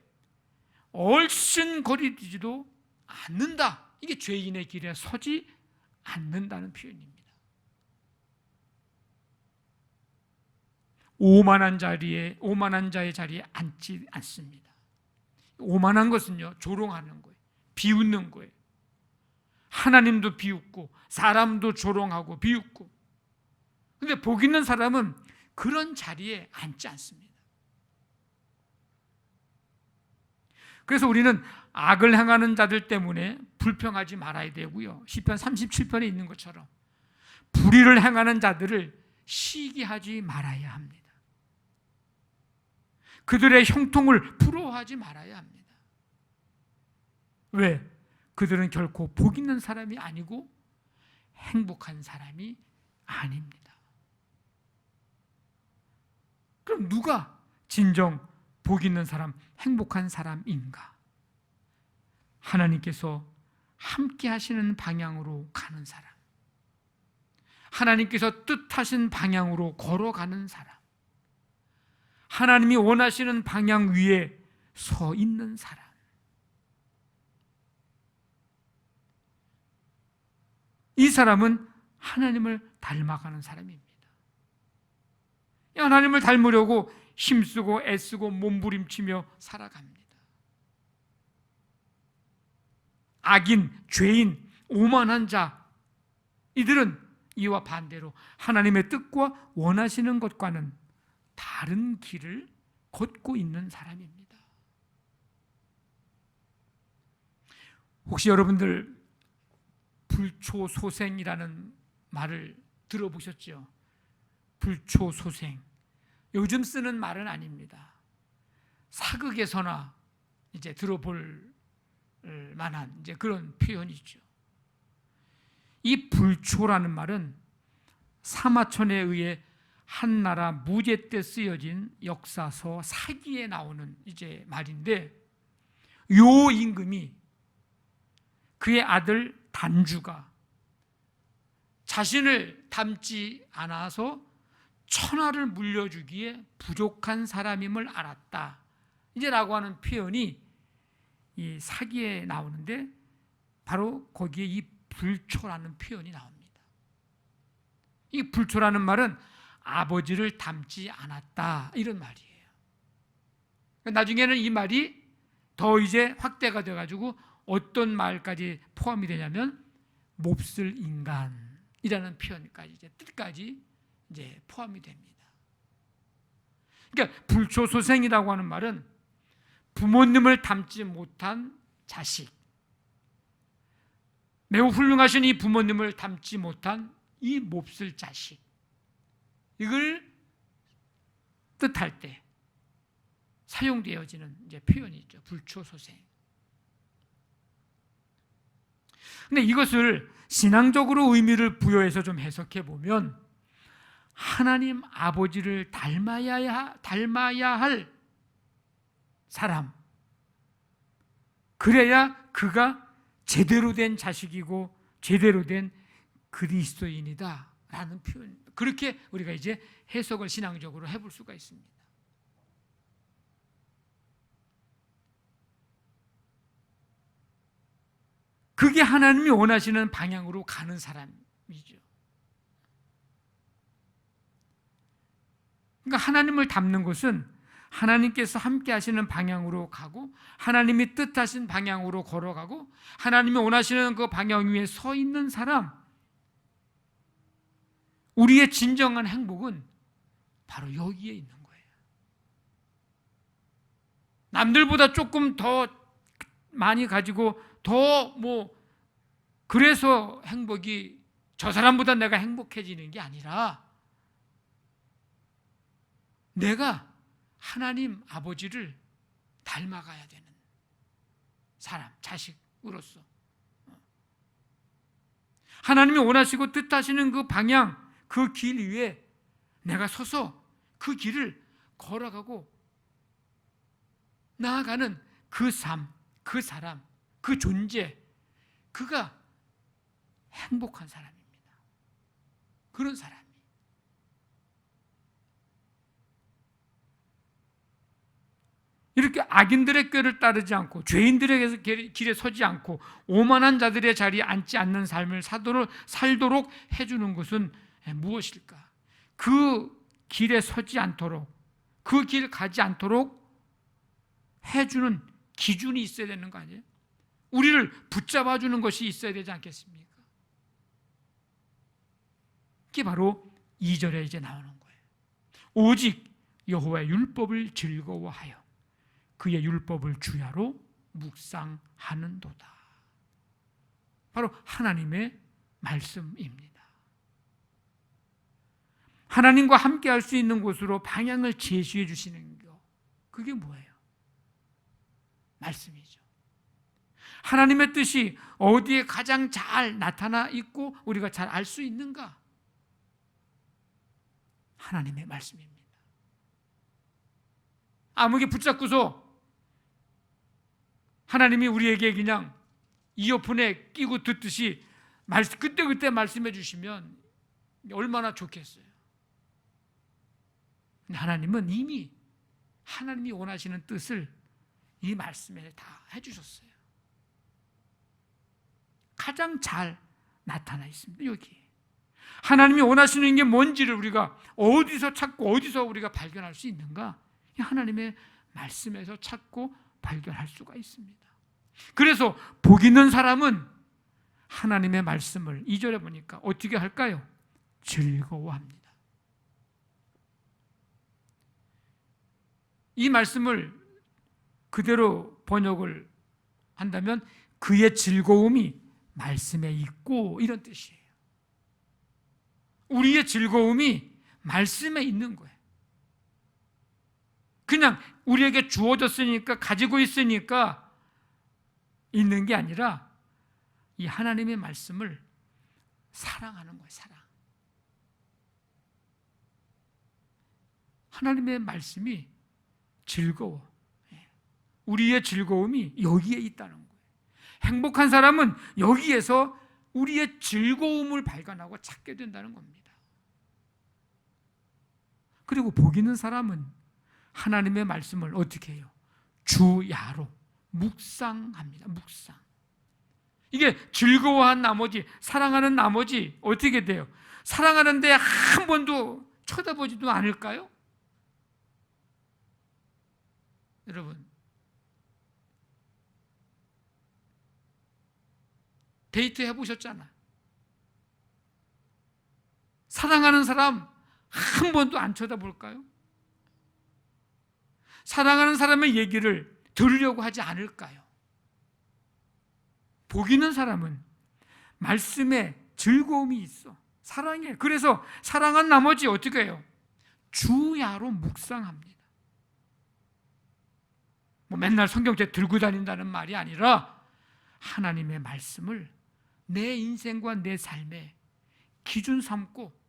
얼씬거리지도 않는다. 이게 죄인의 길에 서지 않는다는 표현입니다. 오만한 자의 자리에 앉지 않습니다. 오만한 것은요, 조롱하는 거예요. 비웃는 거예요. 하나님도 비웃고 사람도 조롱하고 비웃고. 근데 복 있는 사람은 그런 자리에 앉지 않습니다. 그래서 우리는 악을 행하는 자들 때문에 불평하지 말아야 되고요, 시편 37편에 있는 것처럼 불의를 행하는 자들을 시기하지 말아야 합니다. 그들의 형통을 부러워하지 말아야 합니다. 왜? 그들은 결코 복 있는 사람이 아니고 행복한 사람이 아닙니다. 그럼 누가 진정 복 있는 사람, 행복한 사람인가? 하나님께서 함께 하시는 방향으로 가는 사람, 하나님께서 뜻하신 방향으로 걸어가는 사람, 하나님이 원하시는 방향 위에 서 있는 사람. 이 사람은 하나님을 닮아가는 사람입니다. 하나님을 닮으려고 힘쓰고 애쓰고 몸부림치며 살아갑니다. 악인, 죄인, 오만한 자, 이들은 이와 반대로 하나님의 뜻과 원하시는 것과는 다른 길을 걷고 있는 사람입니다. 혹시 여러분들 불초소생이라는 말을 들어보셨죠? 불초소생, 요즘 쓰는 말은 아닙니다. 사극에서나 이제 들어볼 만한 이제 그런 표현이죠. 이 불초라는 말은 사마천에 의해 한나라 무제 때 쓰여진 역사서 사기에 나오는 이제 말인데, 요 임금이 그의 아들 단주가 자신을 닮지 않아서 천하를 물려주기에 부족한 사람임을 알았다, 이제 라고 하는 표현이 이 사기에 나오는데, 바로 거기에 이 불초라는 표현이 나옵니다. 이 불초라는 말은 아버지를 닮지 않았다, 이런 말이에요. 나중에는 이 말이 더 이제 확대가 돼가지고 어떤 말까지 포함이 되냐면 몹쓸 인간이라는 표현까지, 이제 뜻까지 이제 포함이 됩니다. 그러니까 불초소생이라고 하는 말은 부모님을 닮지 못한 자식, 매우 훌륭하신 이 부모님을 닮지 못한 이 몹쓸 자식, 이걸 뜻할 때 사용되어지는 이제 표현이죠. 불초소생. 근데 이것을 신앙적으로 의미를 부여해서 좀 해석해 보면, 하나님 아버지를 닮아야 할 사람, 그래야 그가 제대로 된 자식이고 제대로 된 그리스도인이다 라는 표현, 그렇게 우리가 이제 해석을 신앙적으로 해볼 수가 있습니다. 그게 하나님이 원하시는 방향으로 가는 사람이죠. 그러니까 하나님을 닮는 것은 하나님께서 함께 하시는 방향으로 가고 하나님이 뜻하신 방향으로 걸어가고 하나님이 원하시는 그 방향 위에 서 있는 사람, 우리의 진정한 행복은 바로 여기에 있는 거예요. 남들보다 조금 더 많이 가지고 더 그래서 행복이 저 사람보다 내가 행복해지는 게 아니라 내가 하나님 아버지를 닮아가야 되는 사람, 자식으로서 하나님이 원하시고 뜻하시는 그 방향, 그 길 위에 내가 서서 그 길을 걸어가고 나아가는 그 삶, 그 사람, 그 존재, 그가 행복한 사람입니다. 그런 사람이. 이렇게 악인들의 꾀를 따르지 않고 죄인들의 길에 서지 않고 오만한 자들의 자리에 앉지 않는 삶을 살도록 해주는 것은 무엇일까? 그 길에 서지 않도록, 그 길 가지 않도록 해주는 기준이 있어야 되는 거 아니에요? 우리를 붙잡아주는 것이 있어야 되지 않겠습니까? 그게 바로 2절에 이제 나오는 거예요. 오직 여호와의 율법을 즐거워하여 그의 율법을 주야로 묵상하는도다. 바로 하나님의 말씀입니다. 하나님과 함께 할 수 있는 곳으로 방향을 제시해 주시는 것, 그게 뭐예요? 말씀이죠. 하나님의 뜻이 어디에 가장 잘 나타나 있고 우리가 잘 알 수 있는가? 하나님의 말씀입니다. 아무개 붙잡고서 하나님이 우리에게 그냥 이어폰에 끼고 듣듯이 그때그때 말씀해 주시면 얼마나 좋겠어요. 하나님은 이미 하나님이 원하시는 뜻을 이 말씀에 다 해주셨어요. 가장 잘 나타나 있습니다. 여기 하나님이 원하시는 게 뭔지를 우리가 어디서 찾고 어디서 우리가 발견할 수 있는가? 하나님의 말씀에서 찾고 발견할 수가 있습니다. 그래서 복 있는 사람은 하나님의 말씀을 2절에 보니까 어떻게 할까요? 즐거워합니다. 이 말씀을 그대로 번역을 한다면 그의 즐거움이 말씀에 있고, 이런 뜻이에요. 우리의 즐거움이 말씀에 있는 거예요. 그냥 우리에게 주어졌으니까, 가지고 있으니까 있는 게 아니라 이 하나님의 말씀을 사랑하는 거예요. 사랑. 하나님의 말씀이 즐거워. 우리의 즐거움이 여기에 있다는 거예요. 행복한 사람은 여기에서 우리의 즐거움을 발견하고 찾게 된다는 겁니다. 그리고 복 있는 사람은 하나님의 말씀을 어떻게 해요? 주야로 묵상합니다. 묵상. 이게 즐거워한 나머지, 사랑하는 나머지 어떻게 돼요? 사랑하는데 한 번도 쳐다보지도 않을까요? 여러분, 데이트 해보셨잖아. 사랑하는 사람 한 번도 안 쳐다볼까요? 사랑하는 사람의 얘기를 들으려고 하지 않을까요? 복 있는 사람은 말씀에 즐거움이 있어. 사랑해. 그래서 사랑한 나머지 어떻게 해요? 주야로 묵상합니다. 맨날 성경책 들고 다닌다는 말이 아니라 하나님의 말씀을 내 인생과 내 삶의 기준 삼고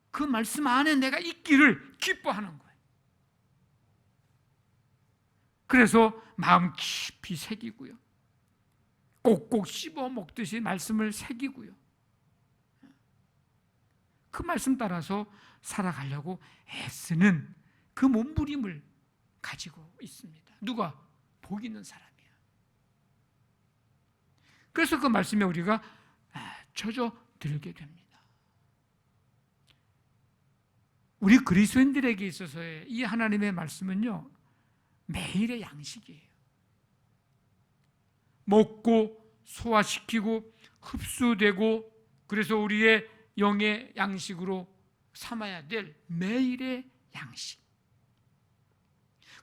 그 말씀 안에 내가 있기를 기뻐하는 거예요. 그래서 마음 깊이 새기고요. 꼭꼭 씹어 먹듯이 말씀을 새기고요. 그 말씀 따라서 살아가려고 애쓰는 그 몸부림을 가지고 있습니다. 누가? 복 있는 사람이야. 그래서 그 말씀에 우리가 젖어 들게 됩니다. 우리 그리스도인들에게 있어서의 이 하나님의 말씀은요, 매일의 양식이에요. 먹고 소화시키고 흡수되고, 그래서 우리의 영의 양식으로 삼아야 될 매일의 양식.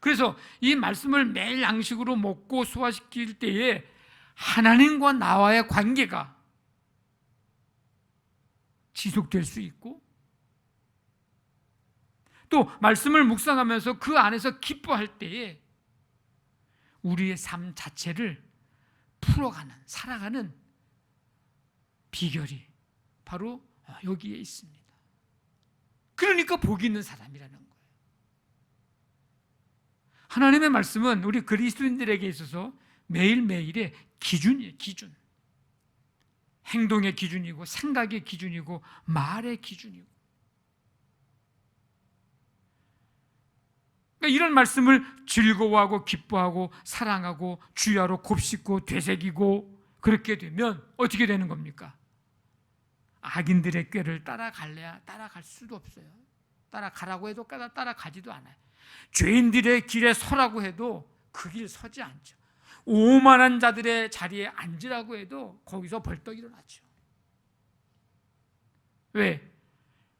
그래서 이 말씀을 매일 양식으로 먹고 소화시킬 때에 하나님과 나와의 관계가 지속될 수 있고, 또 말씀을 묵상하면서 그 안에서 기뻐할 때에 우리의 삶 자체를 풀어가는, 살아가는 비결이 바로 여기에 있습니다. 그러니까 복 있는 사람이라는 거예요. 하나님의 말씀은 우리 그리스도인들에게 있어서 매일매일의 기준이에요. 기준. 행동의 기준이고, 생각의 기준이고, 말의 기준이고. 그러니까 이런 말씀을 즐거워하고 기뻐하고 사랑하고 주야로 곱씹고 되새기고 그렇게 되면 어떻게 되는 겁니까? 악인들의 꾀를 따라갈래야 따라갈 수도 없어요. 따라가라고 해도 따라가지도 않아요. 죄인들의 길에 서라고 해도 그 길 서지 않죠. 오만한 자들의 자리에 앉으라고 해도 거기서 벌떡 일어나죠. 왜?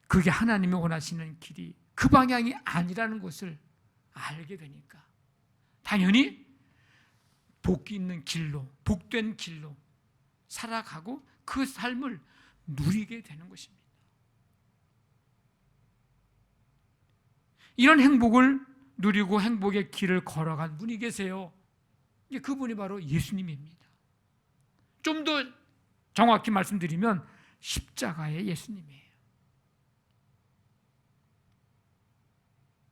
그게 하나님이 원하시는 길이 그 방향이 아니라는 것을 알게 되니까 당연히 복 있는 길로, 복된 길로 살아가고 그 삶을 누리게 되는 것입니다. 이런 행복을 누리고 행복의 길을 걸어간 분이 계세요. 그분이 바로 예수님입니다. 좀 더 정확히 말씀드리면 십자가의 예수님이에요.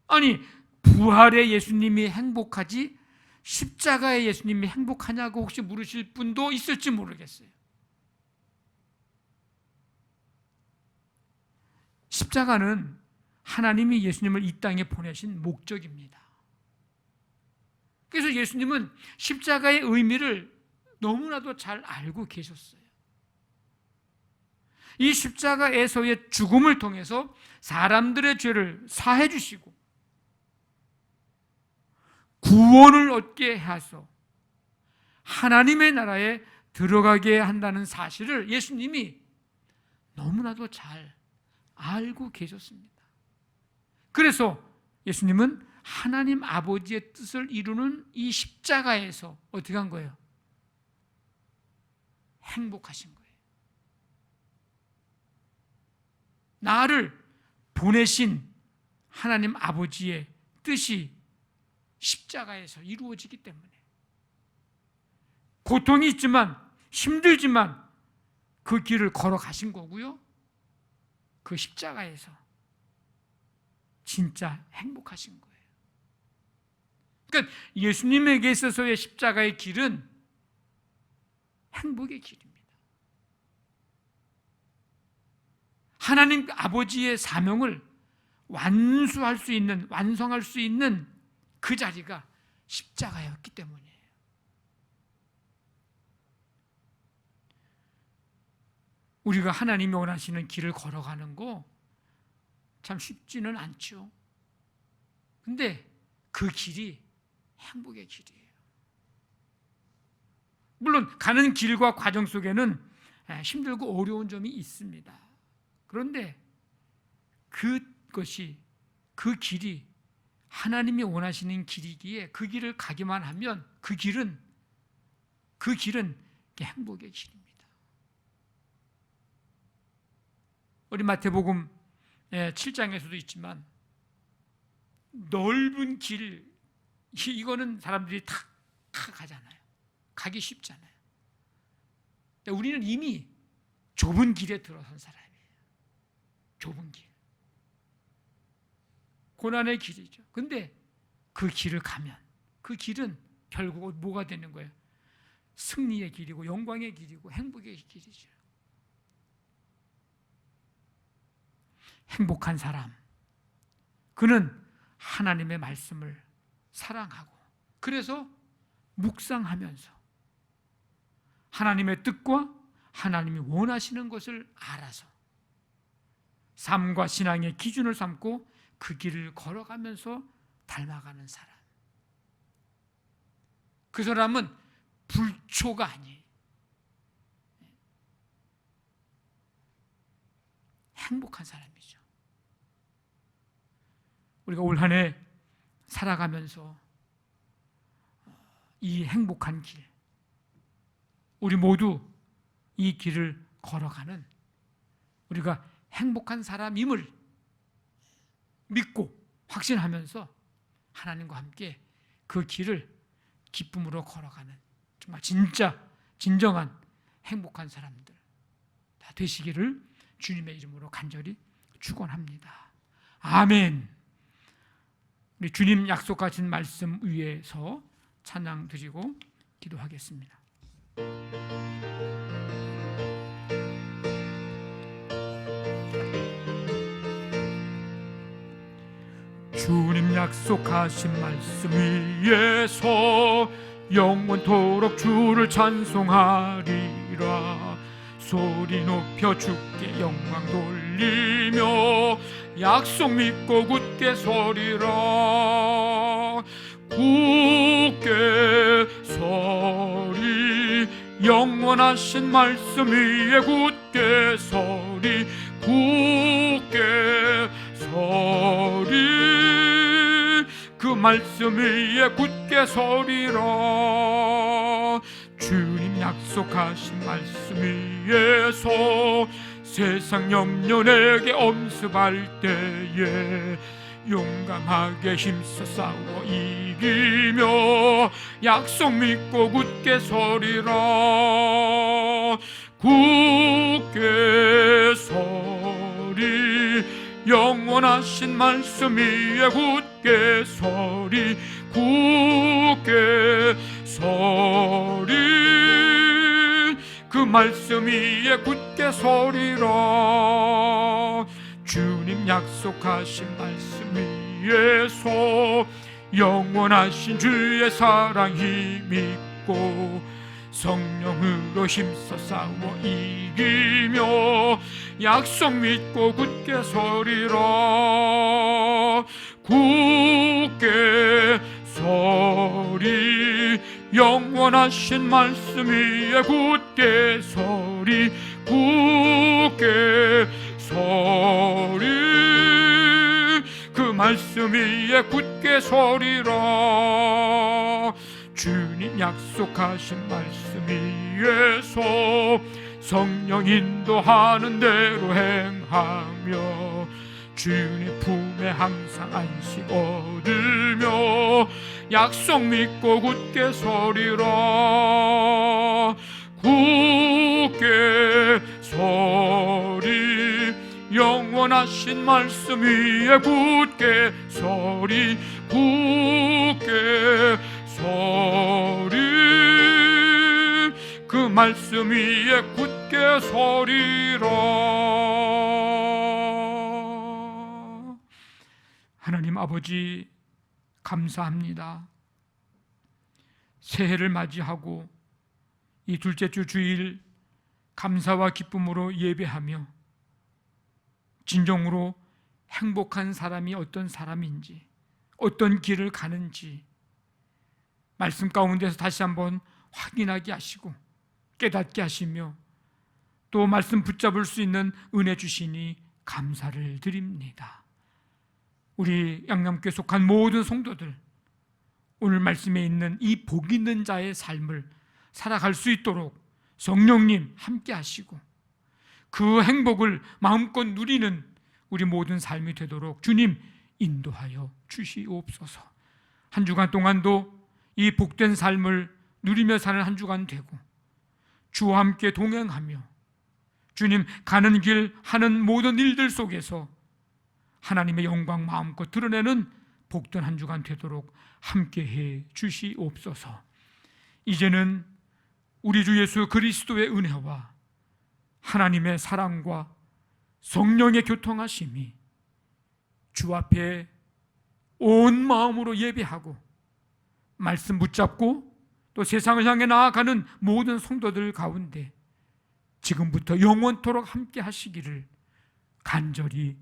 아니, 부활의 예수님이 행복하지 십자가의 예수님이 행복하냐고 혹시 물으실 분도 있을지 모르겠어요. 십자가는 하나님이 예수님을 이 땅에 보내신 목적입니다. 그래서 예수님은 십자가의 의미를 너무나도 잘 알고 계셨어요. 이 십자가에서의 죽음을 통해서 사람들의 죄를 사해 주시고 구원을 얻게 하셔서 하나님의 나라에 들어가게 한다는 사실을 예수님이 너무나도 잘 알고 계셨습니다. 그래서 예수님은 하나님 아버지의 뜻을 이루는 이 십자가에서 어떻게 한 거예요? 행복하신 거예요. 나를 보내신 하나님 아버지의 뜻이 십자가에서 이루어지기 때문에 고통이 있지만 힘들지만 그 길을 걸어가신 거고요. 그 십자가에서 진짜 행복하신 거예요. 그러니까 예수님에게 있어서의 십자가의 길은 행복의 길입니다. 하나님 아버지의 사명을 완수할 수 있는, 완성할 수 있는 그 자리가 십자가였기 때문이에요. 우리가 하나님이 원하시는 길을 걸어가는 거 참 쉽지는 않죠. 근데 그 길이 행복의 길이에요. 물론 가는 길과 과정 속에는 힘들고 어려운 점이 있습니다. 그런데 그것이, 그 길이 하나님이 원하시는 길이기에 그 길을 가기만 하면 그 길은 행복의 길입니다. 우리 마태복음 7장에서도 있지만 넓은 길, 이거는 사람들이 다 가잖아요. 가기 쉽잖아요. 근데 우리는 이미 좁은 길에 들어선 사람이에요. 좁은 길, 고난의 길이죠. 근데 그 길을 가면 그 길은 결국 뭐가 되는 거예요? 승리의 길이고 영광의 길이고 행복의 길이죠. 행복한 사람, 그는 하나님의 말씀을 사랑하고 그래서 묵상하면서 하나님의 뜻과 하나님이 원하시는 것을 알아서 삶과 신앙의 기준을 삼고 그 길을 걸어가면서 닮아가는 사람, 그 사람은 불초가 아니에요. 행복한 사람이죠. 우리가 올 한 해 살아가면서 이 행복한 길, 우리 모두 이 길을 걸어가는 우리가 행복한 사람임을 믿고 확신하면서 하나님과 함께 그 길을 기쁨으로 걸어가는 정말 진정한 행복한 사람들 다 되시기를 주님의 이름으로 간절히 축원합니다. 아멘. 우리 주님 약속하신 말씀 위에서 찬양 드리고 기도하겠습니다. 주님 약속하신 말씀 위에서 영원토록 주를 찬송하리라. 소리 높여 주께 영광 돌리며 약속 믿고 굳게 서리라. 굳게 서리 영원하신 말씀 위에 굳게 서리. 굳게 서리 그 말씀 위에 굳게 서리라. 주님 약속하신 말씀 위에서 세상 염려 내게 엄습할 때에 용감하게 힘써 싸워 이기며 약속 믿고 굳게 서리라. 굳게 서리 영원하신 말씀 위에 굳게 서리. 굳게 서리 그 말씀 위에 굳게 서리라. 주님 약속하신 말씀 위에서 영원하신 주의 사랑 힘입고 성령으로 힘써 싸워 이기며 약속 믿고 굳게 서리라. 굳게 서리 영원하신 말씀 위에 굳게 서리. 굳게 서리 그 말씀 위에 굳게 서리라. 주님 약속하신 말씀 위에서 성령 인도하는 대로 행하며 주님 품에 항상 안식 얻으며 약속 믿고 굳게 서리라. 굳게 서리 영원하신 말씀 위에 굳게 서리. 굳게 서리 그 말씀 위에 굳게 서리라. 하나님 아버지 감사합니다. 새해를 맞이하고 이 둘째 주 주일 감사와 기쁨으로 예배하며 진정으로 행복한 사람이 어떤 사람인지, 어떤 길을 가는지 말씀 가운데서 다시 한번 확인하게 하시고 깨닫게 하시며 또 말씀 붙잡을 수 있는 은혜 주시니 감사를 드립니다. 우리 양남교회 속한 모든 성도들 오늘 말씀에 있는 이 복 있는 자의 삶을 살아갈 수 있도록 성령님 함께 하시고 그 행복을 마음껏 누리는 우리 모든 삶이 되도록 주님 인도하여 주시옵소서. 한 주간 동안도 이 복된 삶을 누리며 사는 한 주간 되고 주와 함께 동행하며 주님 가는 길 하는 모든 일들 속에서 하나님의 영광 마음껏 드러내는 복된 한 주간 되도록 함께해 주시옵소서. 이제는 우리 주 예수 그리스도의 은혜와 하나님의 사랑과 성령의 교통하심이 주 앞에 온 마음으로 예배하고 말씀 붙잡고 또 세상을 향해 나아가는 모든 성도들 가운데 지금부터 영원토록 함께 하시기를 간절히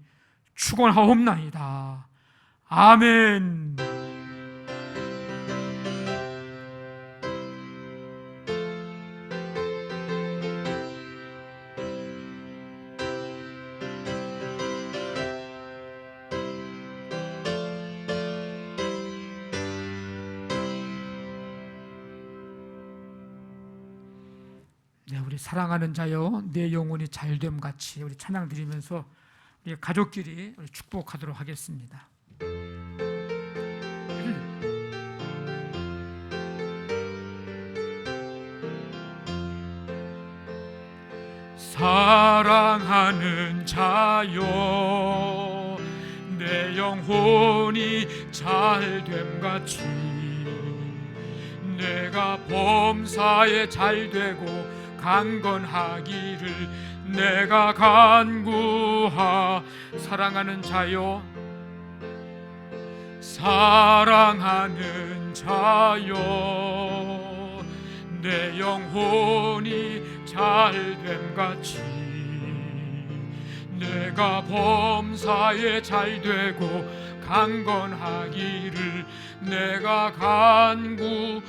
축원하옵나이다. 아멘. 네, 우리 사랑하는 자여 내 영혼이 잘됨 같이 우리 찬양 드리면서 우리 가족끼리 우리 축복하도록 하겠습니다. 사랑하는 자여 내 영혼이 잘됨 같이 내가 범사에 잘되고 강건하기를 내가 간구하. 사랑하는 자여 사랑하는 자여 내 영혼이 잘됨 같이 내가 범사에 잘되고 강건하기를 내가 간구하노.